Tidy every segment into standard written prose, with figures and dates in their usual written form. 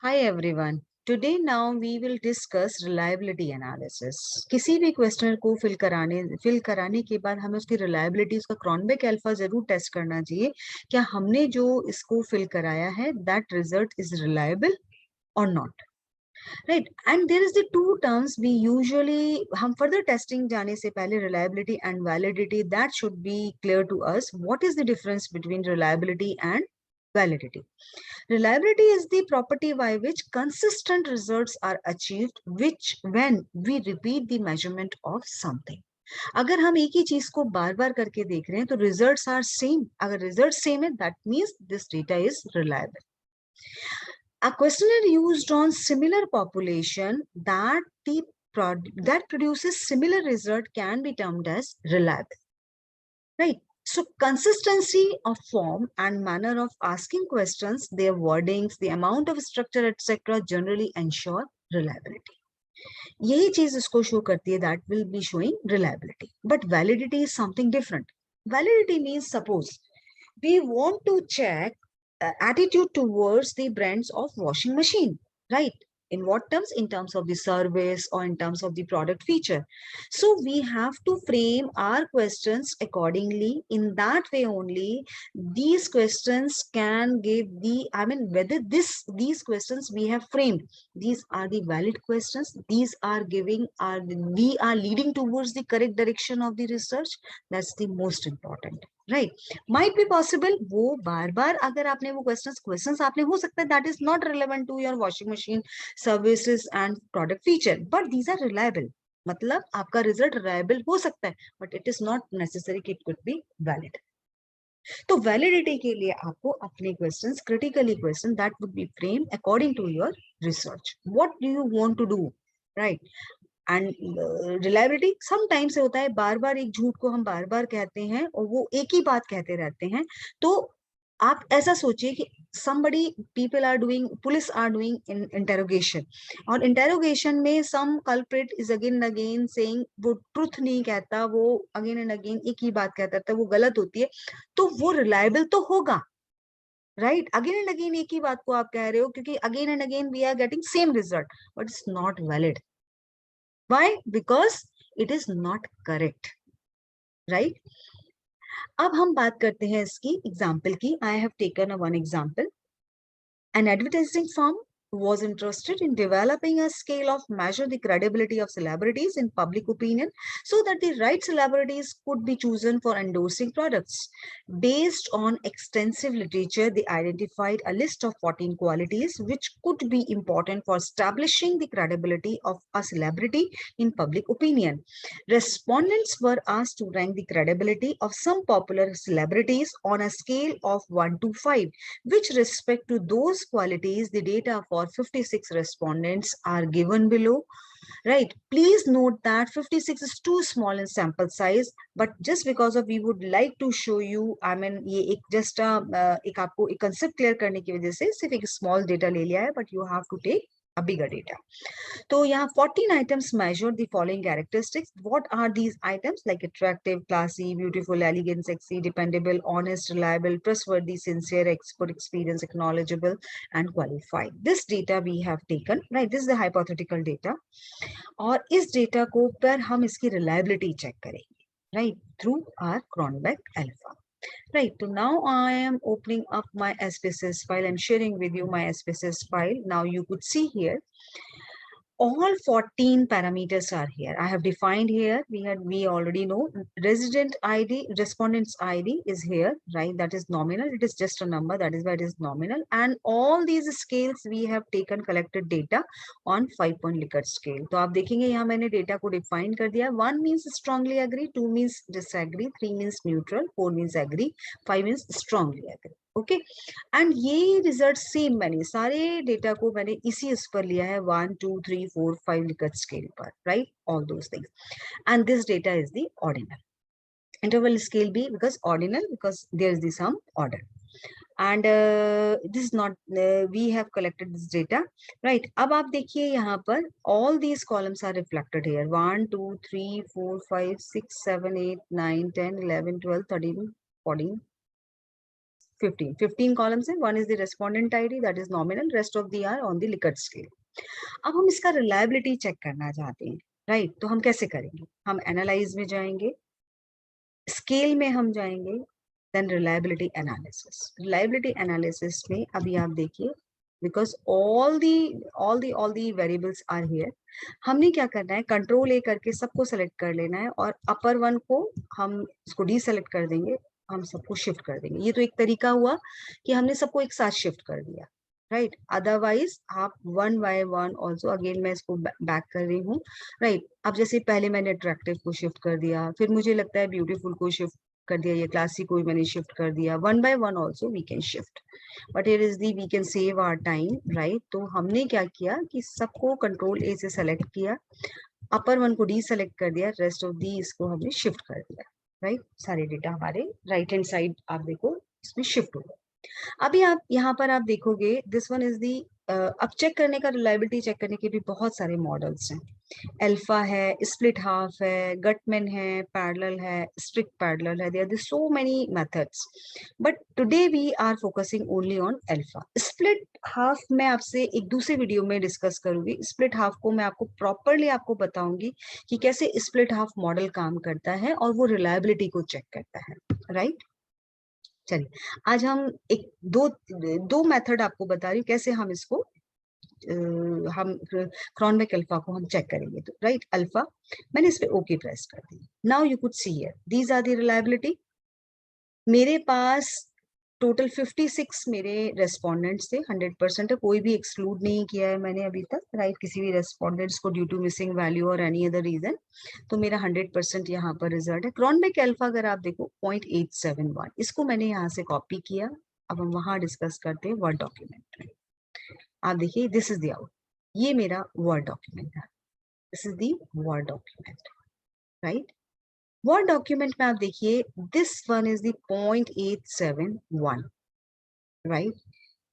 Hi everyone. Today now we will discuss reliability analysis. किसी भी question को fill कराने के बाद हमें उसकी रिलायबिलिटी, उसका क्रॉनबेक अल्फा जरूर टेस्ट करना चाहिए। क्या हमने जो इसको फिल कराया है दैट रिजल्ट इज रिलायबल और not, right? And there is the two terms we usually, हम फर्दर टेस्टिंग जाने से पहले reliability and validity, that should be clear to us. What is the difference between reliability and validity? Reliability is the property by which consistent results are achieved, which when we repeat the measurement of something. अगर हम एक ही चीज को बार बार करके देख रहे हैं तो रिजल्ट्स आर सेम। अगर रिजल्ट सेम है that means this data is reliable. A questionnaire used on similar population that produces similar result can be termed as reliable, right? So consistency of form and manner of asking questions, their wordings, the amount of structure, etc., generally ensure reliability. यही चीज इसको show करती है, that will be showing reliability. But validity is something different. Validity means, suppose we want to check attitude towards the brands of washing machine, right? In what terms? In terms of the service or in terms of the product feature. So we have to frame our questions accordingly. In that way only these questions can give the, I mean, whether these questions we have framed, these are the valid questions, these are giving, are we are leading towards the correct direction of the research. That's the most important, right? Might be possible वो बार बार अगर आपने वो questions आपने, हो सकता है that is not relevant to your washing machine services and product feature, but these are reliable. मतलब आपका रिजल्ट रिलायबल हो सकता है but it is not necessary कि इट कुड बी वैलिड। तो वैलिडिटी के लिए आपको अपने questions, critically question that would be frame according to your research, what do you want to do, right? And reliability sometimes से होता है, बार बार एक झूठ को हम बार बार कहते हैं और वो एक ही बात कहते रहते हैं। तो आप ऐसा सोचिए कि somebody, people are doing, police are doing in interrogation, और इंटेरोगेशन में some culprit is again and again saying, वो ट्रुथ नहीं कहता, वो अगेन एंड अगेन एक ही बात कहता है, वो गलत होती है, तो वो रिलायबल तो होगा, राइट? अगेन एंड अगेन एक ही बात को आप कह रहे हो क्योंकि again and again we are getting same result, but it's not valid. Why? Because it is not correct, right? अब हम बात करते हैं इसकी एग्जाम्पल की। I have taken one example. An advertising firm was interested in developing a scale of measure the credibility of celebrities in public opinion so that the right celebrities could be chosen for endorsing products. Based on extensive literature, they identified a list of 14 qualities which could be important for establishing the credibility of a celebrity in public opinion. Respondents were asked to rank the credibility of some popular celebrities on a scale of 1 to 5. With respect to those qualities, the data for 56 respondents are given below. Right. Please note that 56 is too small in sample size, but just because of we would like to show you, I mean, ये एक just एक आपको एक concept clear करने की वजह से सिर्फ एक small data ले लिया है, but you have to take a bigger data. तो यहाँ 14 items measure the following characteristics. What are these items? Like attractive, classy, beautiful, elegant, sexy, dependable, honest, reliable, trustworthy, sincere, expert, experienced, acknowledgeable, and qualified. This data we have taken, right? This is the hypothetical data. और इस data को पर हम इसकी reliability check करेंगे, right? Through our Cronbach alpha. Right, so now I am opening up my SPSS file and sharing with you my SPSS file. Now you could see here all 14 parameters are here. I have defined here, we already know resident ID, respondent's ID is here, right? That is nominal, it is just a number, that is why it is nominal. And all these scales we have taken collected data on 5-point Likert scale. तो आप देखेंगे यहाँ मैंने data को define कर दिया। 1 means strongly agree, 2 means disagree, 3 means neutral, 4 means agree, 5 means strongly agree. Okay, and ये result same, मैंने सारे डेटा को मैंने इसी उस पर लिया है 1 2 3 4 5 लिकर्ट स्केल पर, right? All those things, and this data is the ordinal interval scale be because ordinal, because there is the some order, and this is not we have collected this data, right? अब आप देखिए यहाँ पर all these columns are reflected here, 1 2 3 4 5 6 7 8 9 10 11 12 13 14 15 columns है, one is the respondent ID that is nominal, rest of the are on the Likert scale. अब हम इसका reliability check करना चाहते हैं, राइट? तो हम कैसे करेंगे? हम एनालाइज में जाएंगे, स्केल में हम जाएंगे, then reliability analysis. Reliability analysis में अभी आप देखिए, because all the variables are here, हमने क्या करना है, कंट्रोल ए करके सबको सेलेक्ट कर लेना है और अपर वन को हम इसको डी सेलेक्ट कर देंगे, हम सबको शिफ्ट कर देंगे। ये तो एक तरीका हुआ कि हमने सबको एक साथ शिफ्ट कर दिया, राइट? अदरवाइज आप one by one also, again मैं इसको बैक कर रही हूँ, राइट? अब जैसे पहले मैंने अट्रैक्टिव को शिफ्ट कर दिया, फिर मुझे लगता है ब्यूटीफुल को शिफ्ट कर दिया, ये क्लासिक को मैंने शिफ्ट कर दिया, one by one also we can shift, but here is the we can save our time, right? तो हमने क्या किया कि सबको कंट्रोल ए से सेलेक्ट किया, अपर वन को डी सेलेक्ट कर दिया, रेस्ट ऑफ दी इसको हमने शिफ्ट कर दिया, राइट? सारे डेटा हमारे राइट हैंड साइड आप देखो इसमें शिफ्ट हो गए। अभी आप यहाँ पर आप देखोगे, दिस वन इज दी, अब चेक करने का, रिलायबिलिटी चेक करने के भी बहुत सारे मॉडल्स हैं। अल्फा है, स्प्लिट हाफ है, गटमैन है, पैरेलल है, स्ट्रिक्ट पैरेलल है, there are so many methods, but today we are focusing only on alpha. Split half मैं आपसे एक दूसरे वीडियो में डिस्कस करूंगी। स्प्लिट हाफ को मैं आपको प्रॉपरली आपको बताऊंगी कि कैसे स्प्लिट हाफ मॉडल काम करता है और वो रिलायबिलिटी को चेक करता है, राइट? चलिए, आज हम एक दो मेथड आपको बता रही हूँ कैसे हम इसको हम क्रॉनबेक अल्फा को हम चेक करेंगे। तो राइट, अल्फा, मैंने इस पे ओके प्रेस कर दी। Now you could see here, these are the reliability. मेरे पास टोटल 56 मेरे रेस्पोंडेंट्स थे, 100% है, कोई भी एक्सक्लूड नहीं किया है मैंने अभी तक, राइट? किसी भी रेस्पोंडेंट्स को ड्यू टू मिसिंग वैल्यू और एनी अदर रीजन, तो मेरा 100% यहाँ पर रिजल्ट है। क्रॉनबेक अल्फा अगर आप देखो 0.871, इसको मैंने यहाँ से कॉपी किया। अब हम वहां डिस्कस करते हैं वर्ड डॉक्यूमेंट में। आप देखिए, दिस इज द आउट, ये मेरा वर्ड डॉक्यूमेंट है, this is the word document, right? Word document में आप देखिए, this one is the 0.871, right?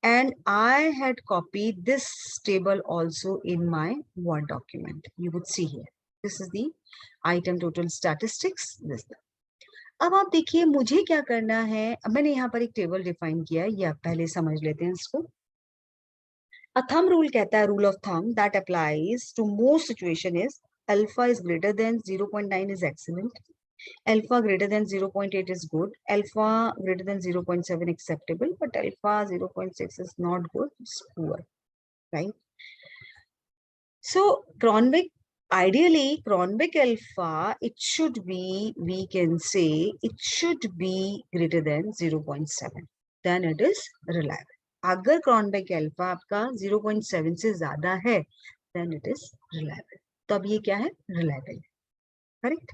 And I had copied this table also in my Word document. You would see here, this is the item total statistics, this। अब आप देखिए, मुझे क्या करना है, अब मैंने यहाँ पर एक टेबल डिफाइन किया है, ये आप पहले समझ लेते हैं इसको। A thumb rule कहता है, rule of thumb that applies to most situation is alpha is greater than 0.9 is excellent, alpha greater than 0.8 is good, alpha greater than 0.7 acceptable, but alpha 0.6 is not good, it's poor, right? So Cronbach, ideally Cronbach alpha, it should be, we can say it should be greater than 0.7, then it is reliable. अगर क्रॉनबेक alpha आपका 0.7 से ज्यादा है, then it is reliable। तो अब ये क्या है? Reliable, correct?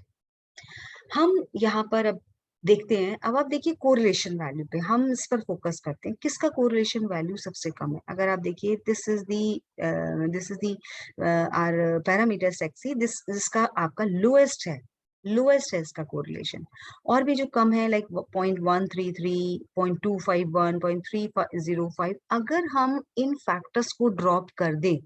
हम यहाँ पर अब देखते हैं, अब आप देखिए कोरिलेशन वैल्यू पे हम इस पर फोकस करते हैं, किसका कोरिलेशन वैल्यू सबसे कम है। अगर आप देखिए, this is the are parameter sexy, जिसका आपका लोएस्ट है इसका कोरिलेशन, और भी जो कम है लाइक 0.133, 0.251, 0.305, अगर हम इन फैक्टर्स को ड्रॉप कर दें,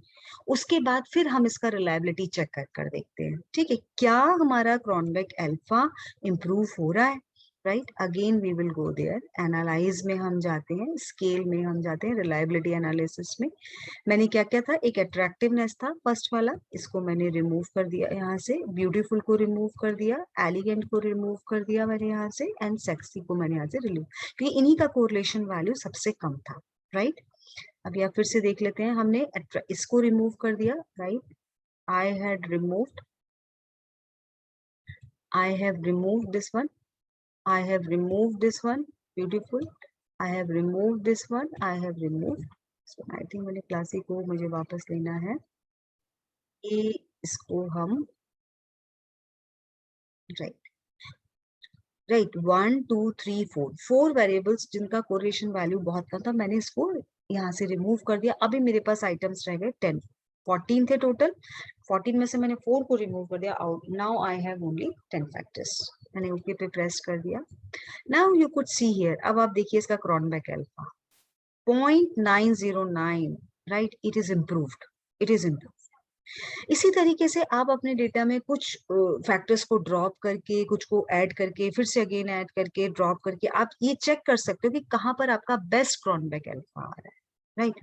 उसके बाद फिर हम इसका रिलायबिलिटी चेक कर देखते हैं, ठीक है? क्या हमारा क्रॉनबेक अल्फा इंप्रूव हो रहा है, right? Again we will go there, analyse में हम जाते हैं, स्केल में हम जाते हैं, रिलायबिलिटी एनालिसिस में मैंने क्या क्या था, एक अट्रैक्टिवनेस था फर्स्ट वाला, इसको मैंने रिमूव कर दिया यहाँ से, ब्यूटीफुल को रिमूव कर दिया, एलिगेंट को रिमूव कर दिया मैंने यहाँ से, एंड सेक्सी को मैंने यहाँ से रिमूव, क्योंकि इन्हीं का कोरिलेशन वैल्यू सबसे कम था, राइट? अभी आप फिर से देख लेते हैं, हमने इसको रिमूव कर दिया, right? I have removed this one, I have removed this one, beautiful, I have removed this one, I have removed, so I think मैंने क्लासिक को मुझे वापस लेना है, ये इसको हम राइट 1 2 3 4 वेरिएबल्स जिनका कोरिलेशन वैल्यू बहुत कम था, मैंने इसको यहाँ से रिमूव कर दिया। अभी मेरे पास आइटम्स रह गए 10, 14 थे टोटल, 14 में से मैंने 4 को रिमूव कर दिया out. Now I have only 10 factors, मैंने ओके पे प्रेस कर दिया। Now you could see here, अब आप देखिए इसका Cronbach alpha 0.909, right? It is improved, इसी तरीके से आप अपने डेटा में कुछ फैक्टर्स को ड्रॉप करके, कुछ को ऐड करके, फिर से अगेन ऐड करके, ड्रॉप करके आप ये चेक कर सकते हो कि कहाँ पर आपका बेस्ट क्रोनबेक अल्फा आ रहा है, right?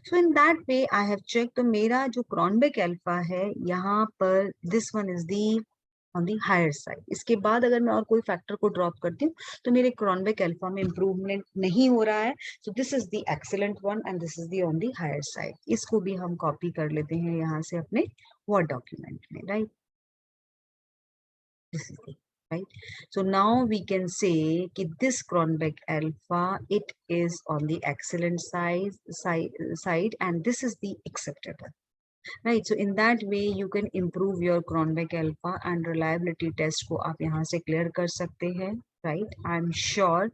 So in that way I have check, तो मेरा जो क्रोनबेक अल्फा है यहाँ पर, this one is the on the higher side. इसके बाद अगर मैं और कोई फैक्टर को ड्रॉप करती हूँ तो मेरे क्रोनबेक अल्फा में इंप्रूवमेंट नहीं हो रहा है। So this is the excellent one and this is the on the higher side. इसको भी हम कॉपी कर लेते हैं यहाँ से अपने वर्ड डॉक्यूमेंट में, right? This is the right. So now we can say that this Cronbach alpha, it is on the excellent side, and this is the acceptable. Right, so in that way you can improve your Cronbach alpha and reliability test को आप यहाँ से clear कर सकते हैं, right? I'm sure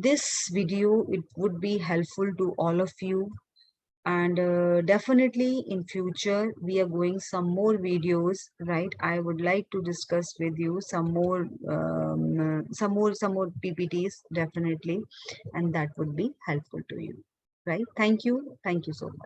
this video it would be helpful to all of you, and definitely in future we are going some more videos, right? I would like to discuss with you some more PPTs definitely, and that would be helpful to you, right? Thank you so much.